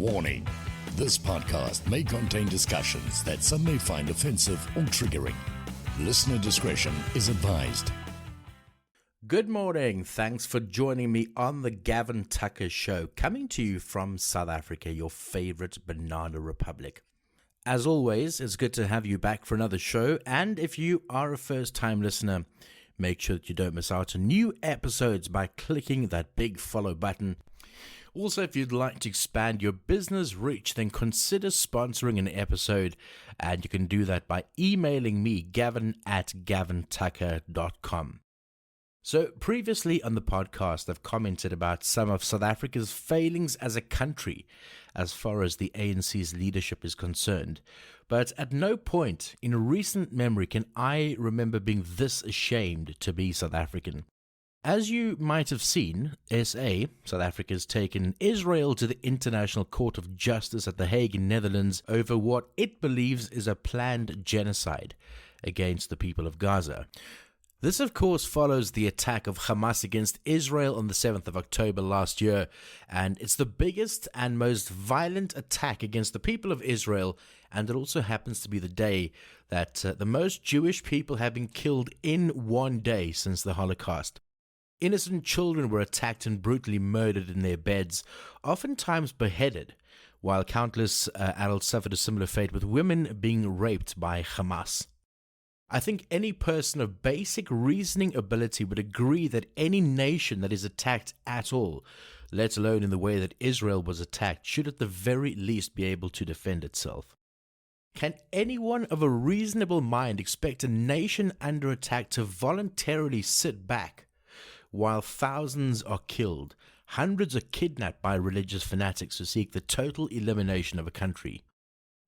Warning: this podcast may contain discussions that some may find offensive or triggering. Listener discretion is advised. Good morning. Thanks for joining me on the Gavin Tucker Show, coming to you from South Africa, your favorite banana republic. As always, it's good to have you back for another show, and if you are a first-time listener, make sure that you don't miss out on new episodes by clicking that big follow button. Also, if you'd like to expand your business reach, then consider sponsoring an episode, and you can do that by emailing me, gavin@gavintucker.com. So previously on the podcast, I've commented about some of South Africa's failings as a country as far as the ANC's leadership is concerned. But at no point in recent memory can I remember being this ashamed to be South African. As you might have seen, South Africa, has taken Israel to the International Court of Justice at The Hague in Netherlands over what it believes is a planned genocide against the people of Gaza. This, of course, follows the attack of Hamas against Israel on the 7th of October last year, and it's the biggest and most violent attack against the people of Israel, and it also happens to be the day that the most Jewish people have been killed in one day since the Holocaust. Innocent children were attacked and brutally murdered in their beds, oftentimes beheaded, while countless adults suffered a similar fate, with women being raped by Hamas. I think any person of basic reasoning ability would agree that any nation that is attacked at all, let alone in the way that Israel was attacked, should at the very least be able to defend itself. Can anyone of a reasonable mind expect a nation under attack to voluntarily sit back while thousands are killed, hundreds are kidnapped by religious fanatics who seek the total elimination of a country?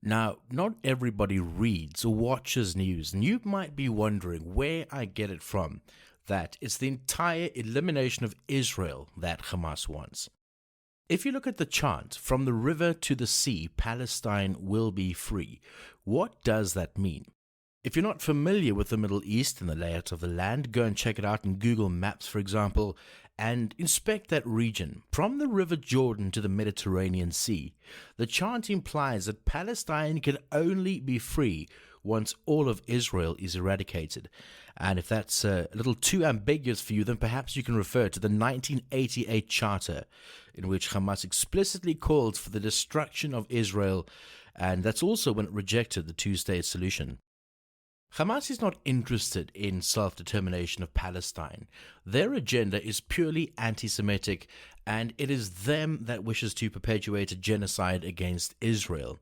Now, not everybody reads or watches news, and you might be wondering where I get it from, that it's the entire elimination of Israel that Hamas wants. If you look at the chant, from the river to the sea, Palestine will be free, what does that mean? If you're not familiar with the Middle East and the layout of the land, go and check it out in Google Maps, for example, and inspect that region. From the River Jordan to the Mediterranean Sea, the chant implies that Palestine can only be free once all of Israel is eradicated. And if that's a little too ambiguous for you, then perhaps you can refer to the 1988 Charter, in which Hamas explicitly called for the destruction of Israel, and that's also when it rejected the two-state solution. Hamas is not interested in self-determination of Palestine. Their agenda is purely anti-Semitic, and it is them that wishes to perpetuate a genocide against Israel.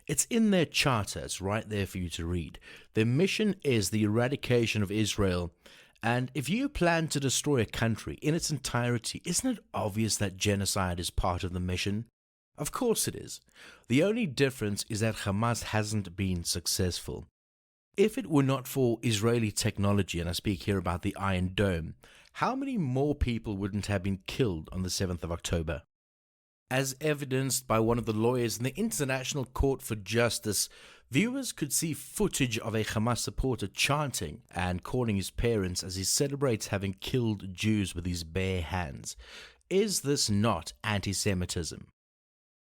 It's in their charter, it's right there for you to read. Their mission is the eradication of Israel, and if you plan to destroy a country in its entirety, isn't it obvious that genocide is part of the mission? Of course it is. The only difference is that Hamas hasn't been successful. If it were not for Israeli technology, and I speak here about the Iron Dome, how many more people wouldn't have been killed on the 7th of October? As evidenced by one of the lawyers in the International Court for Justice, viewers could see footage of a Hamas supporter chanting and calling his parents as he celebrates having killed Jews with his bare hands. Is this not anti-Semitism?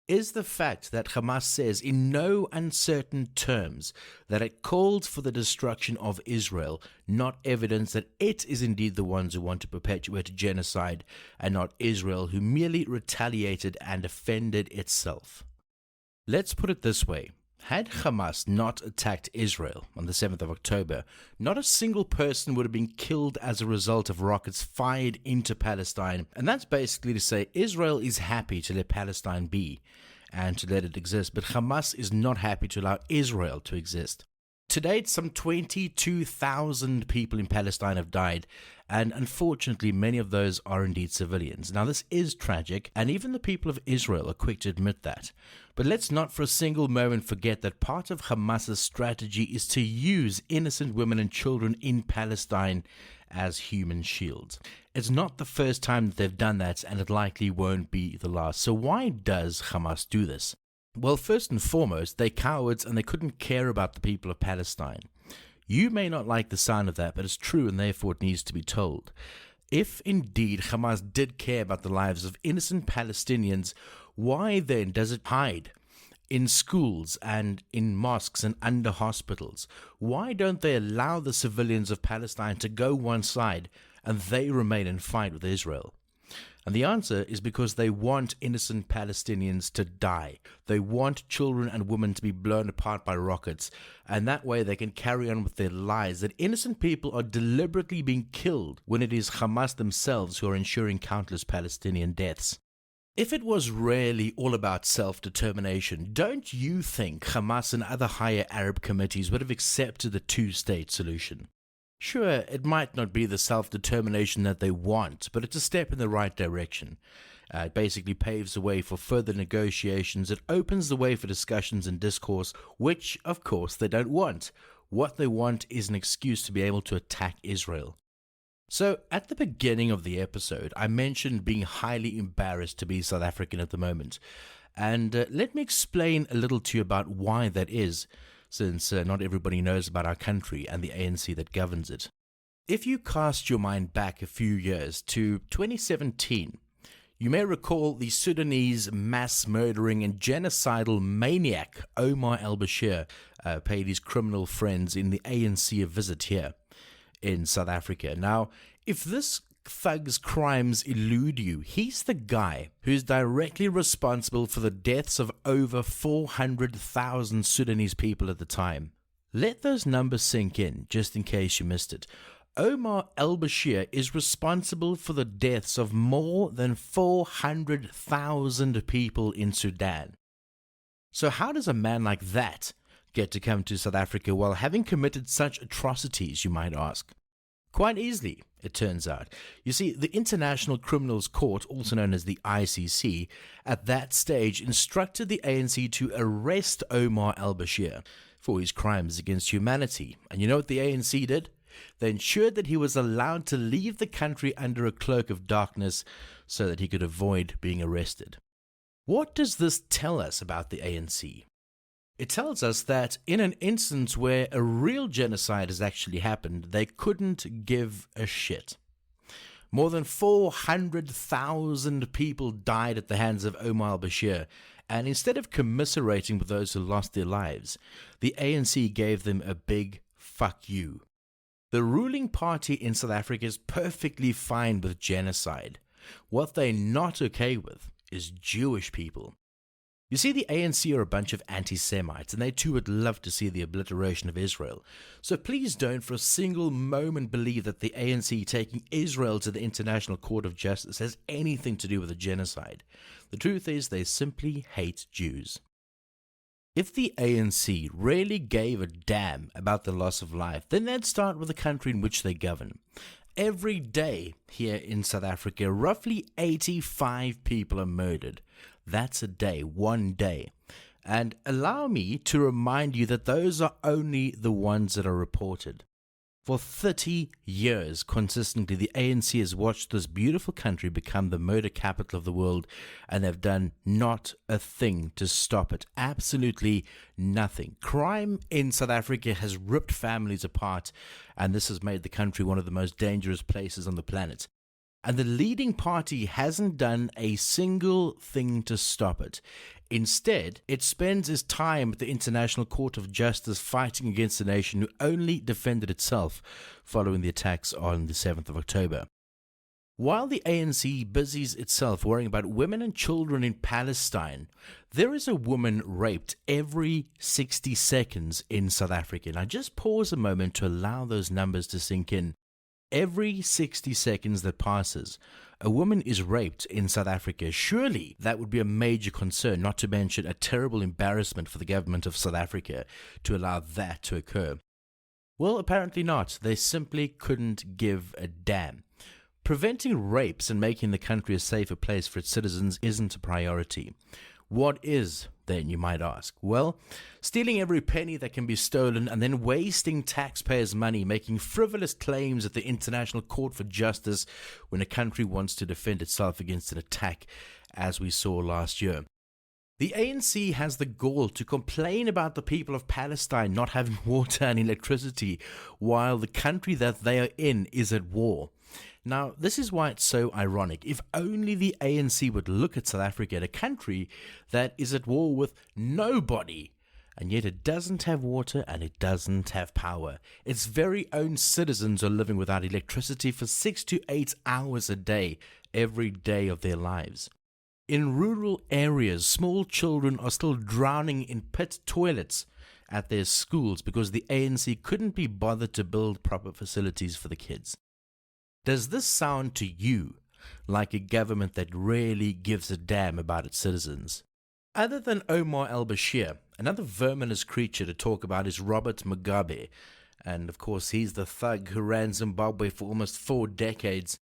Is the fact that Hamas says in no uncertain terms that it called for the destruction of Israel not evidence that it is indeed the ones who want to perpetuate genocide and not Israel, who merely retaliated and defended itself? Let's put it this way. Had Hamas not attacked Israel on the 7th of October, not a single person would have been killed as a result of rockets fired into Palestine. And that's basically to say Israel is happy to let Palestine be and to let it exist, but Hamas is not happy to allow Israel to exist. To date, some 22,000 people in Palestine have died, and unfortunately many of those are indeed civilians. Now this is tragic, and even the people of Israel are quick to admit that. But let's not for a single moment forget that part of Hamas's strategy is to use innocent women and children in Palestine as human shields. It's not the first time that they've done that, and it likely won't be the last. So why does Hamas do this? Well, first and foremost, they're cowards and they couldn't care about the people of Palestine. You may not like the sound of that, but it's true and therefore it needs to be told. If indeed Hamas did care about the lives of innocent Palestinians, why then does it hide in schools and in mosques and under hospitals? Why don't they allow the civilians of Palestine to go one side and they remain and fight with Israel? And the answer is because they want innocent Palestinians to die. They want children and women to be blown apart by rockets, and that way they can carry on with their lies. That innocent people are deliberately being killed when it is Hamas themselves who are ensuring countless Palestinian deaths. If it was really all about self-determination, don't you think Hamas and other higher Arab committees would have accepted the two-state solution? Sure, it might not be the self-determination that they want, but it's a step in the right direction. It basically paves the way for further negotiations. It opens the way for discussions and discourse, which, of course, they don't want. What they want is an excuse to be able to attack Israel. So, at the beginning of the episode, I mentioned being highly embarrassed to be South African at the moment. And let me explain a little to you about why that is, since not everybody knows about our country and the ANC that governs it. If you cast your mind back a few years to 2017, you may recall the Sudanese mass murdering and genocidal maniac Omar Al Bashir paid his criminal friends in the ANC a visit here in South Africa. Now, if this thug's crimes elude you, he's the guy who's directly responsible for the deaths of over 400,000 Sudanese people at the time. Let those numbers sink in, just in case you missed it. Omar Al Bashir is responsible for the deaths of more than 400,000 people in Sudan. So how does a man like that get to come to South Africa while having committed such atrocities, you might ask? Quite easily, it turns out. You see, the International Criminals Court, also known as the ICC, at that stage instructed the ANC to arrest Omar Al Bashir for his crimes against humanity. And you know what the ANC did? They ensured that he was allowed to leave the country under a cloak of darkness so that he could avoid being arrested. What does this tell us about the ANC? It tells us that in an instance where a real genocide has actually happened, they couldn't give a shit. More than 400,000 people died at the hands of Omar al-Bashir, and instead of commiserating with those who lost their lives, the ANC gave them a big fuck you. The ruling party in South Africa is perfectly fine with genocide. What they're not okay with is Jewish people. You see, the ANC are a bunch of anti-Semites, and they too would love to see the obliteration of Israel. So please don't for a single moment believe that the ANC taking Israel to the International Court of Justice has anything to do with a genocide. The truth is they simply hate Jews. If the ANC really gave a damn about the loss of life, then they'd start with the country in which they govern. Every day here in South Africa, roughly 85 people are murdered. That's a day, one day. And allow me to remind you that those are only the ones that are reported. For 30 years, consistently, the ANC has watched this beautiful country become the murder capital of the world, and they've done not a thing to stop it. Absolutely nothing. Crime in South Africa has ripped families apart, and this has made the country one of the most dangerous places on the planet. And the leading party hasn't done a single thing to stop it. Instead, it spends its time at the International Court of Justice fighting against a nation who only defended itself following the attacks on the 7th of October. While the ANC busies itself worrying about women and children in Palestine, there is a woman raped every 60 seconds in South Africa. Now just pause a moment to allow those numbers to sink in. Every 60 seconds that passes, a woman is raped in South Africa. Surely that would be a major concern, not to mention a terrible embarrassment for the government of South Africa to allow that to occur. Well, apparently not. They simply couldn't give a damn. Preventing rapes and making the country a safer place for its citizens isn't a priority. What is, then, you might ask? Well, stealing every penny that can be stolen and then wasting taxpayers' money, making frivolous claims at the International Court for Justice when a country wants to defend itself against an attack, as we saw last year. The ANC has the gall to complain about the people of Palestine not having water and electricity while the country that they are in is at war. Now, this is why it's so ironic. If only the ANC would look at South Africa, a country that is at war with nobody, and yet it doesn't have water and it doesn't have power. Its very own citizens are living without electricity for 6 to 8 hours a day, every day of their lives. In rural areas, small children are still drowning in pit toilets at their schools because the ANC couldn't be bothered to build proper facilities for the kids. Does this sound to you like a government that really gives a damn about its citizens? Other than Omar Al Bashir, another verminous creature to talk about is Robert Mugabe, and of course he's the thug who ran Zimbabwe for almost 4 decades.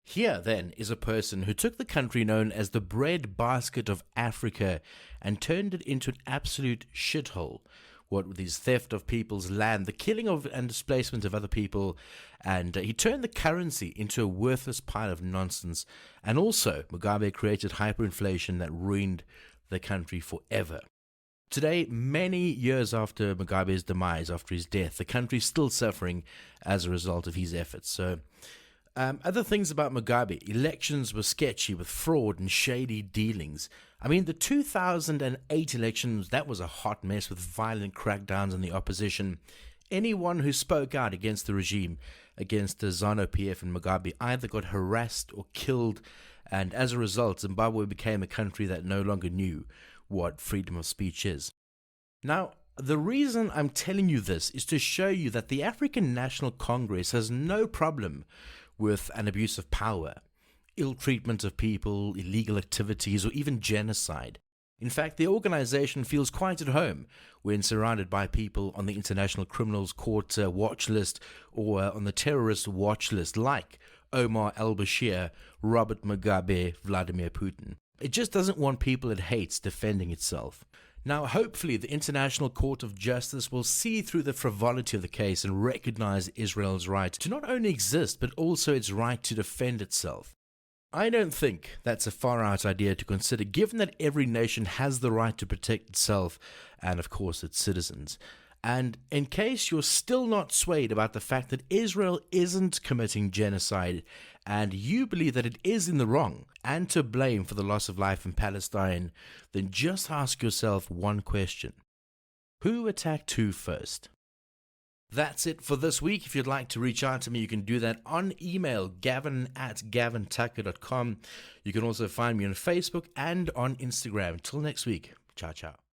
Here, then, is a person who took the country known as the breadbasket of Africa and turned it into an absolute shithole. What with his theft of people's land, the killing of and displacement of other people, and he turned the currency into a worthless pile of nonsense. And also, Mugabe created hyperinflation that ruined the country forever. Today, many years after Mugabe's demise, after his death, the country is still suffering as a result of his efforts. So, other things about Mugabe: elections were sketchy with fraud and shady dealings. I mean, the 2008 elections, that was a hot mess with violent crackdowns on the opposition. Anyone who spoke out against the regime, against the ZANU-PF and Mugabe, either got harassed or killed, and as a result, Zimbabwe became a country that no longer knew what freedom of speech is. Now, the reason I'm telling you this is to show you that the African National Congress has no problem with an abuse of power, ill treatment of people, illegal activities, or even genocide. In fact, the organization feels quite at home when surrounded by people on the International Criminals Court watch list or on the terrorist watch list like Omar Al Bashir, Robert Mugabe, Vladimir Putin. It just doesn't want people it hates defending itself. Now, hopefully, the International Court of Justice will see through the frivolity of the case and recognize Israel's right to not only exist, but also its right to defend itself. I don't think that's a far-out idea to consider, given that every nation has the right to protect itself and, of course, its citizens. And in case you're still not swayed about the fact that Israel isn't committing genocide, and you believe that it is in the wrong and to blame for the loss of life in Palestine, then just ask yourself one question: who attacked who first? That's it for this week. If you'd like to reach out to me, you can do that on email, gavin@gavintucker.com. You can also find me on Facebook and on Instagram. Till next week, ciao, ciao.